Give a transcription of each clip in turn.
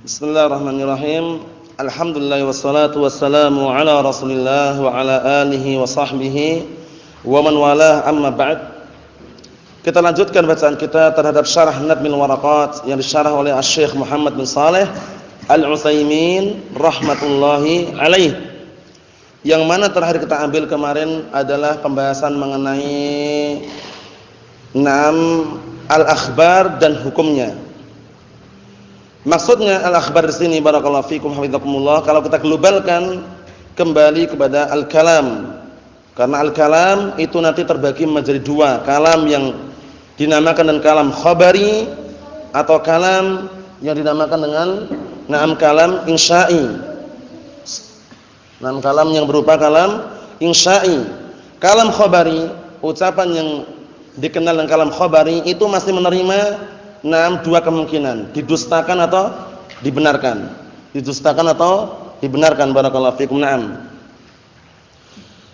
Bismillahirrahmanirrahim. Alhamdulillah wassalatu wassalamu ala Rasulillah wa ala alihi wa sahbihi wa man walah, amma ba'd. Kita lanjutkan bacaan kita terhadap syarah Nadmil Waraqat yang disyarah oleh Asy-Syaikh Muhammad bin Shalih Al-Utsaimin rahmatullahi alaih. Yang mana terakhir kita ambil kemarin adalah pembahasan mengenai al-akhbar dan hukumnya. Maksudnya al-akhbar di sini barakallahu fikum hafizakumullah, kalau kita globalkan kembali kepada al-kalam. Karena al-kalam itu nanti terbagi menjadi dua, kalam yang dinamakan dengan kalam khabari atau kalam yang dinamakan dengan kalam insya'i. Kalam yang berupa kalam insya'i. Kalam khabari, ucapan yang dikenal dengan kalam khabari itu masih menerima dua kemungkinan, didustakan atau dibenarkan. Didustakan atau dibenarkan barakallahu fikum.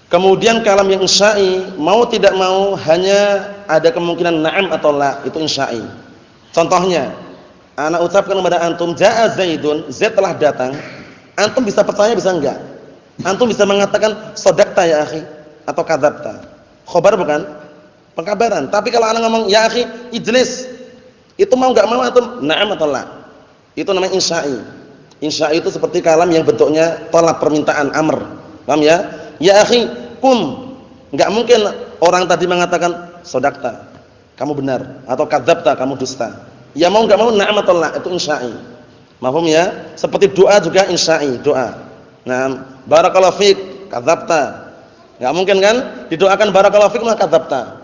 Kemudian kalam yang insya'i, mau tidak mau hanya ada kemungkinan na'am atau la, itu insya'i. Contohnya, ana ucapkan kepada antum jaa Zaidun, Zaid telah datang. Antum bisa percaya bisa enggak? Antum bisa mengatakan shadaqta ya akhi atau kadzabta. Khabar bukan? Pengkabaran. Tapi kalau ana ngomong ya akhi ijlis, itu mau enggak mau antum na'am atau la. Itu namanya insya'i. Insya'i itu seperti kalam yang bentuknya tolak, permintaan, amr. Paham ya? Ya akhi, kum. Enggak mungkin orang tadi mengatakan shadaqta, kamu benar, atau kadzabta, kamu dusta. Ya mau enggak mau na'am atau la, itu insya'i. Paham ya? Seperti doa juga insya'i, doa. Nah, barakallahu fiik, kadzabta. Enggak mungkin kan didoakan barakallahu fiik maka kadzabta.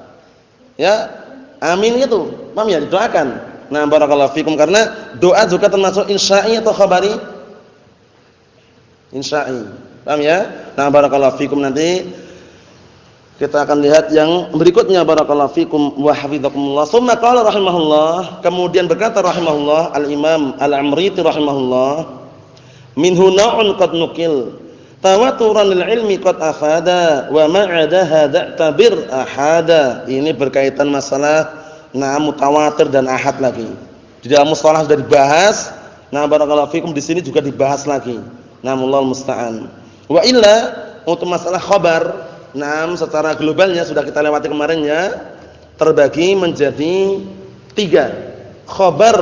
Ya, amin gitu. Paham ya? Didoakan. Nah, barakallahu fikum, karena doa juga termasuk insya'i atau khabari? Insya'i. Paham ya? Nah, barakallahu fikum, nanti kita akan lihat yang berikutnya barakallahu fikum wa hafizakumullah. Tsumma qala rahimahullah, kemudian berkata rahimahullah Al-Imam Al-Amriti rahimahullah, minhu na'un qad nukil tawaturan lil ilmi qad afada wa ma'ada hadza tabir ahada. Ini berkaitan masalah mutawatir dan ahad lagi. Di dalam mustalah sudah dibahas. Nah, barakallahu fikum, di sini juga dibahas lagi. Wallahu musta'an. Wa illa untuk masalah khabar, secara globalnya sudah kita lewati kemarin ya, terbagi menjadi 3. Khabar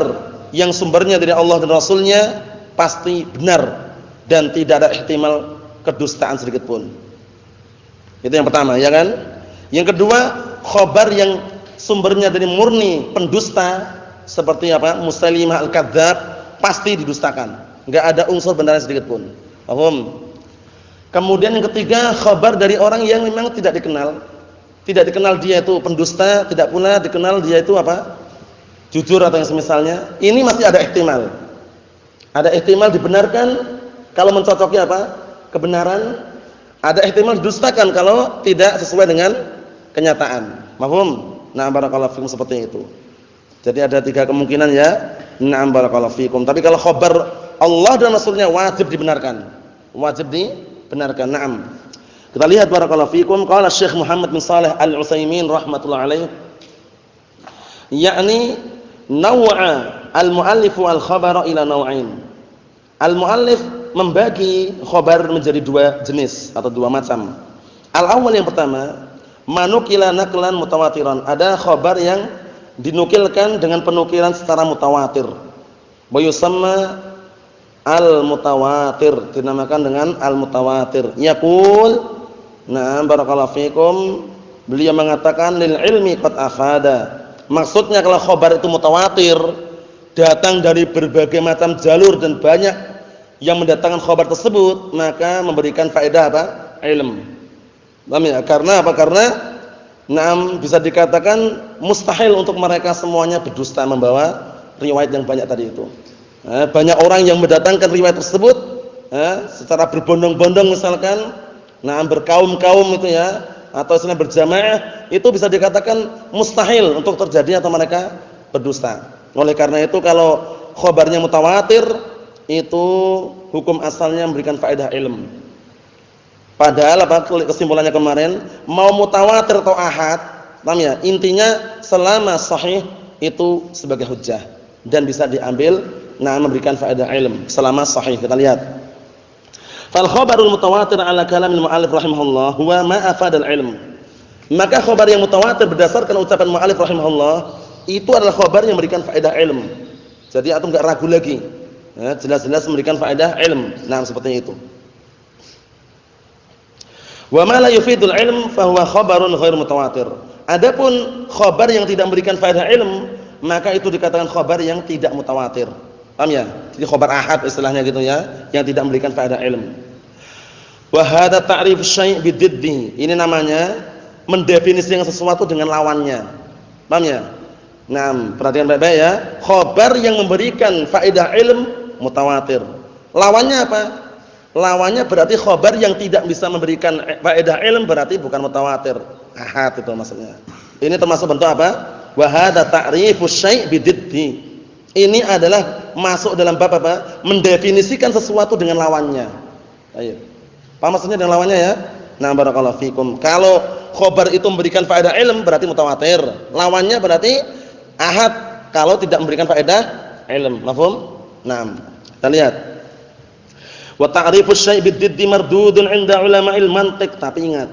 yang sumbernya dari Allah dan Rasulnya pasti benar dan tidak ada ihtimal kedustaan sedikit pun. Itu yang pertama, ya kan? Yang kedua, khabar yang sumbernya dari murni pendusta seperti apa? Musailimah al-kadzdzab, pasti didustakan. Enggak ada unsur benaran sedikit pun. Paham? Kemudian yang ketiga, khabar dari orang yang memang tidak dikenal. Tidak dikenal dia itu pendusta, tidak pula dikenal dia itu apa? Jujur atau yang semisalnya. Ini masih ada ihtimal. Ada ihtimal dibenarkan kalau mencocoki apa? Kebenaran. Ada ihtimal didustakan kalau tidak sesuai dengan kenyataan. Paham? Na'am barakallahu fikum, seperti itu. Jadi ada 3 kemungkinan ya. Na'am barakallahu fikum. Tapi kalau khabar Allah dan Rasulnya wajib dibenarkan. Wajib dibenarkan. Na'am. Kita lihat barakallahu fikum, qala Syekh Muhammad bin Shalih Al-Utsaimin rahimatullah alaih, yakni naw'a al-muallif wal khabara ila naw'ain. Al-muallif membagi khabar menjadi 2 jenis atau 2 macam. Al-awwal, yang pertama, manukila naklan mutawatiran. Ada khabar yang dinukilkan dengan penukilan secara mutawatir. Wa yusamma al-mutawatir, dinamakan dengan al-mutawatir. Yaqul, barakallahu fikum, beliau mengatakan lil ilmi qad afada. Maksudnya kalau khabar itu mutawatir, datang dari berbagai macam jalur dan banyak yang mendatangkan khabar tersebut, maka memberikan faedah apa? Ilm. Karena apa? Karena bisa dikatakan mustahil untuk mereka semuanya berdusta membawa riwayat yang banyak tadi itu. Banyak orang yang mendatangkan riwayat tersebut secara berbondong-bondong misalkan, berkaum-kaum itu ya, atau istilah berjamaah, itu bisa dikatakan mustahil untuk terjadi atau mereka berdusta. Oleh karena itu kalau khabarnya mutawatir, itu hukum asalnya memberikan faedah ilm. Padahal apa kesimpulannya kemarin, mau mutawatir atau ahad, paham ya? Intinya selama sahih itu sebagai hujjah dan bisa diambil nah memberikan faedah ilm selama sahih. Kita lihat. Fal khabarul mutawatir ala kalamil mu'allif rahimahullah huwa ma afadal ilm. Maka khabar yang mutawatir berdasarkan ucapan mu'allif rahimahullah itu adalah khabar yang memberikan faedah ilm. Jadi antum enggak ragu lagi. Ya, jelas-jelas memberikan faedah ilm. Nah, seperti itu. Wa ma la yufidul ilm fa huwa khabarun ghair mutawatir. Adapun khabar yang tidak memberikan faedah ilm, maka itu dikatakan khabar yang tidak mutawatir. Paham ya? Jadi khabar ahad istilahnya gitu ya, yang tidak memberikan faedah ilm. Wa hadza ta'rif syai' bididdi. Ini namanya mendefinisikan sesuatu dengan lawannya. Paham ya? Nah, perhatikan baik-baik ya. Khabar yang memberikan faedah ilm mutawatir. Lawannya apa? Lawannya berarti khabar yang tidak bisa memberikan faedah ilm berarti bukan mutawatir. Ahad itu maksudnya. Ini termasuk bentuk apa? Wa hadza ta'rifu syai' bididdi. Ini adalah masuk dalam bab apa? Mendefinisikan sesuatu dengan lawannya. Ayo. Apa maksudnya dengan lawannya ya? Nah, barakallahu fikum. Kalau khabar itu memberikan faedah ilm berarti mutawatir. Lawannya berarti ahad kalau tidak memberikan faedah ilm. Mafhum? Nah, kita lihat. Wa ta'rifu syai' bididdi mardudun 'inda ulama'il mantiq. Tapi ingat,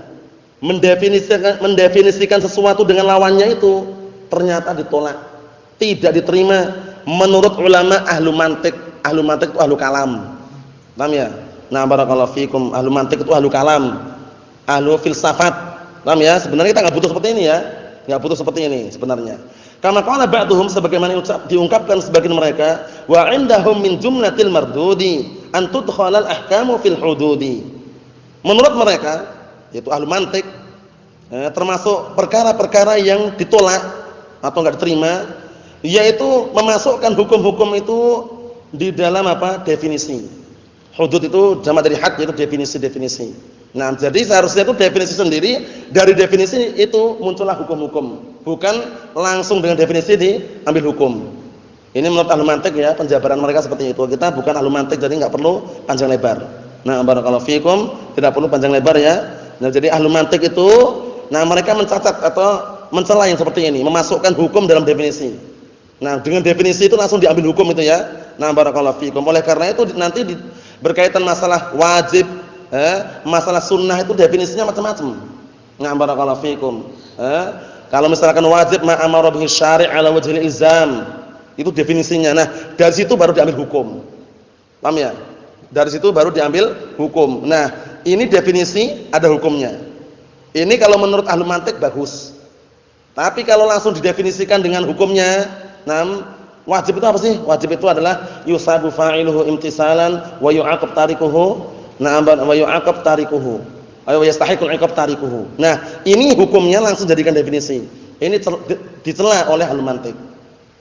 mendefinisikan sesuatu dengan lawannya itu ternyata ditolak, tidak diterima menurut ulama ahlu mantiq. Ahlu mantiq itu ahlu kalam. Paham ya? Nah, barakallahu fikum. Ahlu mantiq itu ahlu kalam, ahlu filsafat. Paham ya? Sebenarnya kita enggak butuh seperti ini ya. Enggak butuh seperti ini sebenarnya. Kama qala ba'dhum, sebagaimana diungkapkan sebagian mereka, wa 'indahum min jumlatil mardudi an tudkhalal ahkamu fil hududi. Menurut mereka, yaitu ahlu mantiq, termasuk perkara-perkara yang ditolak atau enggak diterima, yaitu memasukkan hukum-hukum itu di dalam apa? Definisi. Hudud itu jamak dari had, yaitu definisi-definisi. Nah, jadi seharusnya itu definisi sendiri, dari definisi itu muncullah hukum-hukum, bukan langsung dengan definisi diambil hukum. Ini menurut ahlu mantiq ya, penjabaran mereka seperti itu. Kita bukan ahlu mantiq, jadi enggak perlu panjang lebar. Nah, barakallahu fikum, tidak perlu panjang lebar ya. Nah, jadi ahlu mantiq itu, nah mereka mencatat atau mencela yang seperti ini, memasukkan hukum dalam definisi. Nah, dengan definisi itu langsung diambil hukum itu ya. Nah, barakallahu fikum. Oleh karena itu nanti berkaitan masalah wajib, masalah sunnah itu definisinya macam-macam. Nah, barakallahu fikum. Kalau misalkan wajib ma amara bihi syari' ala wajhil ilzam, itu definisinya. Nah, dari situ baru diambil hukum. Paham ya? Dari situ baru diambil hukum. Nah, ini definisi ada hukumnya. Ini kalau menurut ahlu mantiq bagus. Tapi kalau langsung didefinisikan dengan hukumnya, wajib itu apa sih? Wajib itu adalah yusabu fa'iluhu imtisalan wa yu'aqab tarikuhu. Wa yu'aqab tarikuhu. Wa yastahiqul 'iqab tarikuhu. Nah, ini hukumnya langsung jadikan definisi. Ini dicela oleh ahlu mantiq.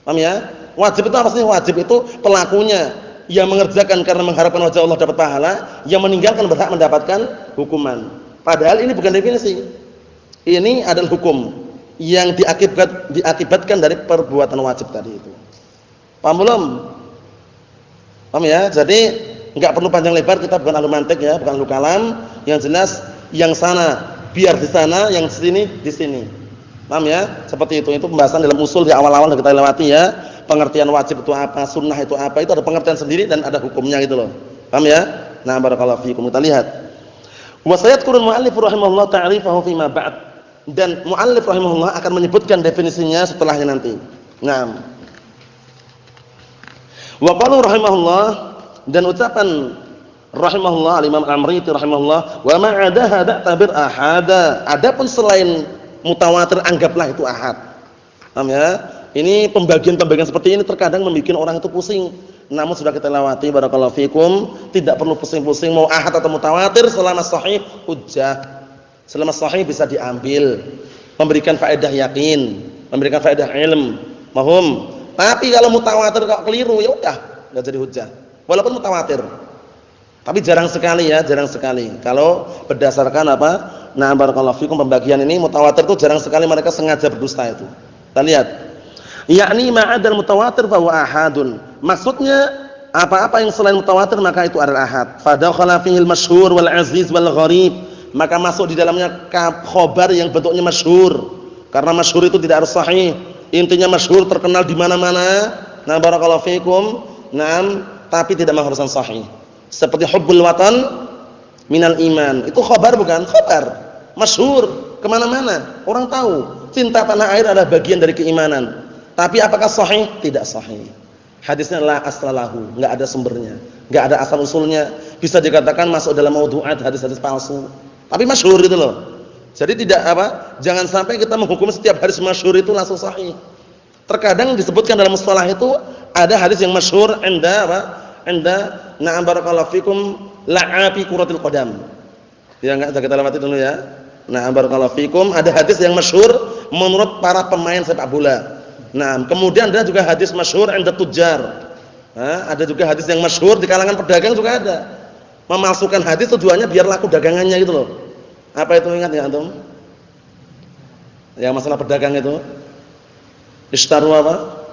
Paham ya? Wajib itu apa sih? Wajib itu pelakunya yang mengerjakan karena mengharapkan wajah Allah dapat pahala, yang meninggalkan berhak mendapatkan hukuman. Padahal ini bukan definisi. Ini adalah hukum yang diakibatkan dari perbuatan wajib tadi itu. Paham belum? Paham ya? Jadi enggak perlu panjang lebar, kita bukan ahlu mantiq ya, bukan ahlu kalam. Yang jelas yang sana biar di sana, yang sini di sini. Paham ya? Seperti itu. Itu pembahasan dalam usul di awal-awal yang kita lewati ya. Pengertian wajib itu apa, sunnah itu apa, itu ada pengertian sendiri dan ada hukumnya gitu loh. Paham ya? Nah, barakallahu fiikum. Kita lihat. Wa sayadkurul mu'allif rahimahullah ta'rifahu fi ma ba'd. Dan mu'allif rahimahullah akan menyebutkan definisinya setelahnya nanti. Naam. Wa qalu rahimahullah, dan ucapan rahimahullah al-Imam al-Amriti rahimahullah, wa ma 'adaha da'tabir ahada. Adapun selain mutawatir anggaplah itu ahad. Paham ya? Ini pembagian-pembagian seperti ini terkadang membuat orang itu pusing. Namun sudah kita lewati, barakallahu fikum, tidak perlu pusing-pusing mau ahad atau mutawatir, selama sahih hujjah. Selama sahih bisa diambil, memberikan faedah yakin, memberikan faedah ilm. Mahum. Tapi kalau mutawatir kok keliru, ya udah enggak jadi hujjah. Walaupun mutawatir. Tapi jarang sekali ya, jarang sekali. Kalau berdasarkan apa? Nah, barakallahu fikum, pembagian ini mutawatir itu jarang sekali mereka sengaja berdusta itu. Kita lihat. Yakni ma'adal mutawatir fa huwa ahadun. Maksudnya apa-apa yang selain mutawatir maka itu adalah ahad. Fadakhala fihil masyhur wal aziz wal gharib. Maka masuk di dalamnya khabar yang bentuknya masyhur. Karena masyhur itu tidak harus sahih. Intinya masyhur terkenal di mana-mana. Nah, barakallahu fikum, tapi tidak mengharuskan sahih. Seperti hubbul watan minal iman. Itu khabar bukan? Khabar. Masyhur kemana-mana. Orang tahu cinta tanah air adalah bagian dari keimanan. Tapi apakah sahih? Tidak sahih. Hadisnya la aslalahu, enggak ada sumbernya, enggak ada asal usulnya. Bisa dikatakan masuk dalam maudhu'at, hadis-hadis palsu. Tapi masyhur itu loh. Jadi tidak jangan sampai kita menghukum setiap hadis masyhur itu langsung sahih. Terkadang disebutkan dalam mustalah itu ada hadis yang masyhur na'am barakallahu fikum la'abi kuratil qadam. Ya enggak kita lewati dulu ya. Na'am barakallahu fikum, ada hadis yang masyhur menurut para pemain sepak bola. Nah, kemudian ada juga hadis masyhur 'inda tujjar. Ada juga hadis yang masyhur di kalangan pedagang juga ada. Memalsukan hadis tujuannya biar laku dagangannya gitu loh. Apa itu ingat ya antum? Yang masalah pedagang itu. Ishtaru apa?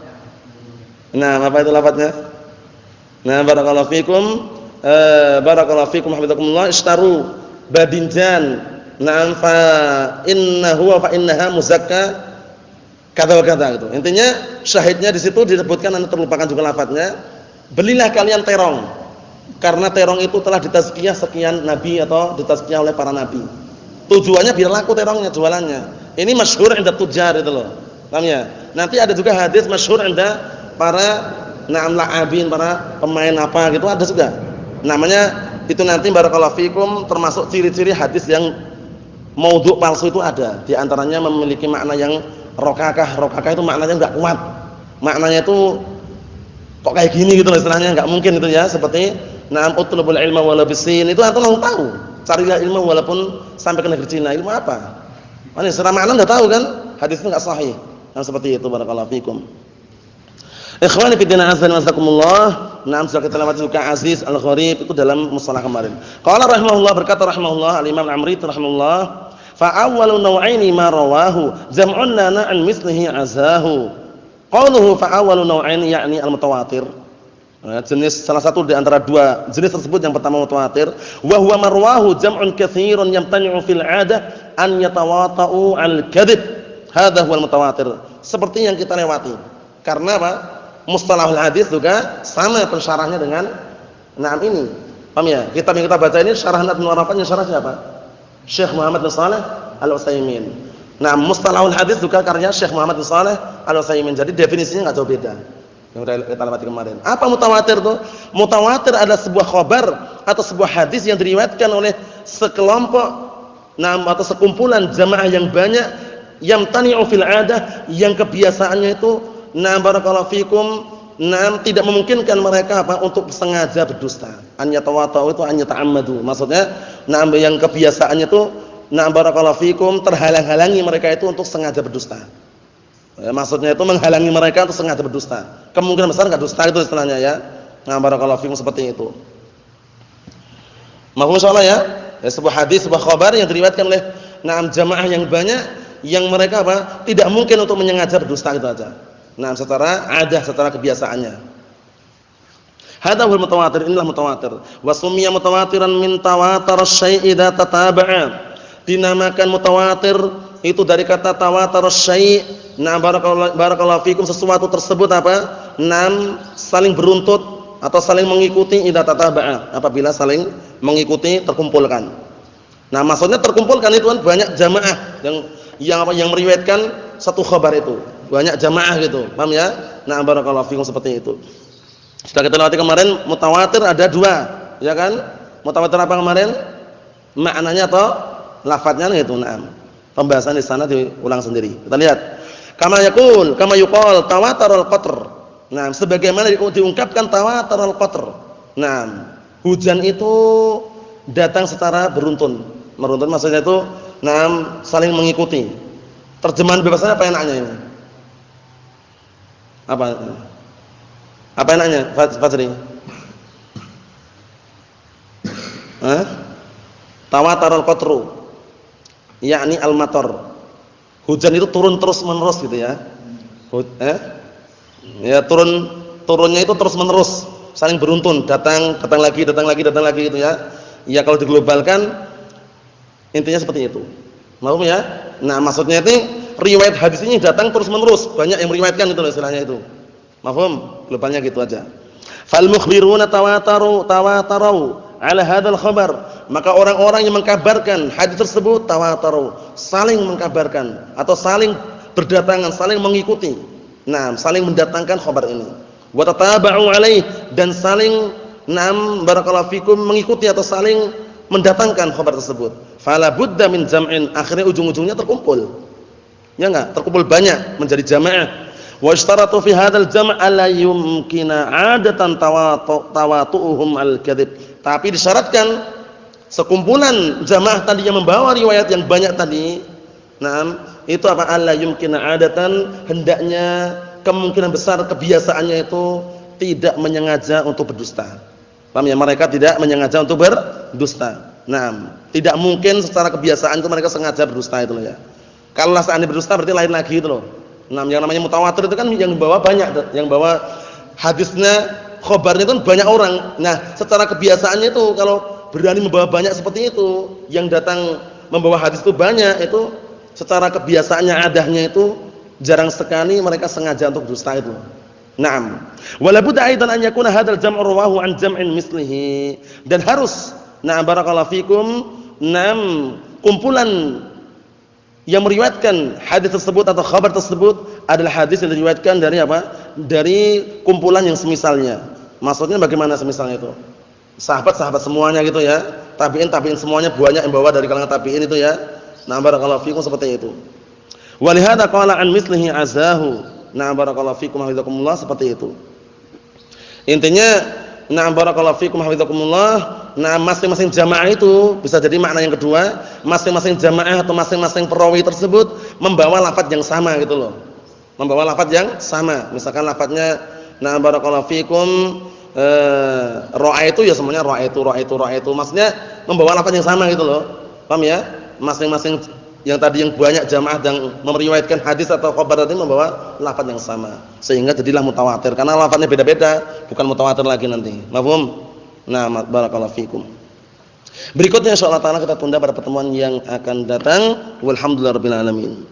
Nah, apa itu lafadznya? Nah, barakallahu fikum hafizakumullah, ishtaru badinjan. Na'am fa innahu wa fa innaha muzakka kata-kata gitu. Intinya syahidnya di situ disebutkan, Anda terlupakan juga lafadznya. Belilah kalian terong. Karena terong itu telah ditazkiyah sekian nabi atau ditazkiyah oleh para nabi. Tujuannya biar laku terongnya, jualannya. Ini masyhur 'inda tujjar itu loh. Paham ya? Nanti ada juga hadis masyhur 'inda para na'am la'abin, para pemain apa gitu ada juga. Namanya itu nanti barakallahu fikum termasuk ciri-ciri hadis yang maudhu' palsu itu ada. Di antaranya memiliki makna yang rokakah itu maknanya enggak kuat. Maknanya itu kok kayak gini gitu loh istilahnya, enggak mungkin itu ya. Seperti na'am utlubul ilma walau bisin, itu antum tahu. Carilah ilmu walaupun sampai ke negeri Cina. Ilmu apa? Mana secara makna enggak tahu kan? Hadis itu enggak sahih. Nah seperti itu barakallahu fikum. Ikhwani fi din azza wa jazakumullah. Na'am sudah kita lewati juga Aziz Al-Gharib itu dalam mustalah kemarin. Qala rahimahullah, berkata rahimahullah Al-Imam Al-Amri rahimahullah, fa awwalu naw'aini ma rawahu jam'un lana an mislihi azahu. Qauluhu fa awwalu naw'aini yakni al-mutawatir. Jenis salah satu di antara dua jenis tersebut yang pertama mutawatir, wa huwa marwahu jam'un katsirun yamtani'u fil 'adah an yatawata'u al-kadhib. Hadha huwa al-mutawatir. Seperti yang kita lewati. Karena apa? Mustalahul hadis juga sama pensyarahnya dengan na'am ini. Paham ya? Kitab yang kita baca ini syarah Nadhul Warafat, yang syarah siapa? Syekh Muhammad bin Shalih Al-Utsaimin. Nah, mustalahul hadis juga karya Syekh Muhammad bin Shalih Al-Utsaimin. Jadi definisinya enggak jauh beda. Yang kita lewati kemarin. Apa mutawatir itu? Mutawatir adalah sebuah khabar atau sebuah hadis yang diriwayatkan oleh sekelompok atau sekumpulan jamaah yang banyak, yang tani'u fil 'adah, yang kebiasaannya itu barakallahu fikum tidak memungkinkan mereka untuk sengaja berdusta. An yatawata'u itu an yata'ammadu. Maksudnya yang kebiasaannya itu barakallahu fikum terhalang-halangi mereka itu untuk sengaja berdusta. Ya, maksudnya itu menghalangi mereka untuk sengaja berdusta. Kemungkinan besar enggak dusta itu istilahnya ya. Barakallahu fikum seperti itu. Mafhum insyaallah ya? Sebuah hadis, sebuah khabar yang diriwayatkan oleh jamaah yang banyak yang mereka tidak mungkin untuk menyengaja berdusta itu aja. Secara kebiasaannya. Hadza huwal mutawatir, inilah mutawatir. Wa summiya mutawatiran min tawatar asy-syai' idza tataba'a. Dinamakan mutawatir itu dari kata tawatar asy-syai'. Barakallahu fikum, sesuatu tersebut saling beruntut atau saling mengikuti idza tataba'a. Apabila saling mengikuti, terkumpulkan. Maksudnya terkumpulkan itu kan banyak jamaah yang meriwayatkan satu khabar itu. Banyak jamaah gitu. Paham ya? Barakallahu fikum seperti itu. Sudah kita lewati kemarin mutawatir ada dua, ya kan? Mutawatir apa kemarin? Maknanya atau lafadznya itu. Pembahasan di sana diulang sendiri. Kita lihat. Kama yuqal tawatarul qatr. Sebagaimana diungkapkan tawatarul qatr. Hujan itu datang secara beruntun. Beruntun maksudnya itu saling mengikuti. Terjemahan bebasnya apa enaknya ini? Apa enaknya Fajri? Tawatarul qatru yakni al-matar. Hujan itu turun terus menerus gitu ya. Ya turunnya itu terus menerus, saling beruntun, datang lagi gitu ya. Ya kalau diglobalkan intinya seperti itu. Paham ya? Maksudnya itu riwayat hadis ini datang terus menerus, banyak yang meriwayatkan itu istilahnya itu. Paham? Globalnya gitu aja. Fal mukhbiruna tawataru ala hadzal khabar. Maka orang-orang yang mengkabarkan hadis tersebut tawataru, saling mengkabarkan atau saling berdatangan, saling mengikuti. Nah, saling mendatangkan khabar ini. Wa tataba'u alaih, dan saling barakallahu fikum mengikuti atau saling mendatangkan khabar tersebut. Fala budda min jam'in, akhirnya ujung-ujungnya terkumpul. Ya enggak? Terkumpul banyak menjadi jamaah. Wa ishtaratu fi hadzal jam' alla yumkina 'adatan tawatu'uhum al-kadzib. Tapi disyaratkan sekumpulan jamaah tadi yang membawa riwayat yang banyak tadi, itu apa? Alla yumkina 'adatan, hendaknya kemungkinan besar kebiasaannya itu tidak menyengaja untuk berdusta. Paham ya? Mereka tidak menyengaja untuk berdusta. Tidak mungkin secara kebiasaan itu mereka sengaja berdusta itu loh ya. Kalau seandainya berdusta berarti lain lagi itu loh. Yang namanya mutawatir itu kan yang bawa banyak, yang bawa hadisnya, khabarnya itu banyak orang. Nah, secara kebiasaannya itu kalau berani membawa banyak seperti itu, yang datang membawa hadis itu banyak, itu secara kebiasaannya, adahnya itu jarang sekali mereka sengaja untuk berdusta itu. Wala budda aidan an yakuna hadzal jam'u rawahu an jam'in mislihi, dan harus barakallahu fikum kumpulan yang meriwayatkan hadis tersebut atau khabar tersebut adalah hadis yang diriwayatkan dari apa? Dari kumpulan yang semisalnya. Maksudnya bagaimana semisalnya itu? Sahabat-sahabat semuanya gitu ya. Tabi'in semuanya banyak yang bawa dari kalangan tabi'in itu ya. Barakallahu fikum seperti itu. Wa li hadza qala an mislihi azahu. Barakallahu fikum hafizakumullah, seperti itu. Intinya barakallahu fikum hafizakumullah, masing-masing jamaah itu bisa jadi makna yang kedua, masing-masing jamaah atau masing-masing perawi tersebut membawa lafaz yang sama gitu loh. Membawa lafaz yang sama. Misalkan lafaznya barakallahu fikum ra'aitu, ya semuanya ra'aitu. Maksudnya membawa lafaz yang sama gitu loh. Paham ya? Masing-masing yang tadi yang banyak jamaah yang meriwayatkan hadis atau khabar tadi membawa lafaz yang sama, sehingga jadilah mutawatir. Karena lafaznya beda-beda, bukan mutawatir lagi nanti. Mafhum? Barakallahu fikum. Berikutnya insyaallah taala kita tunda pada pertemuan yang akan datang. Walhamdulillahirabbil alamin.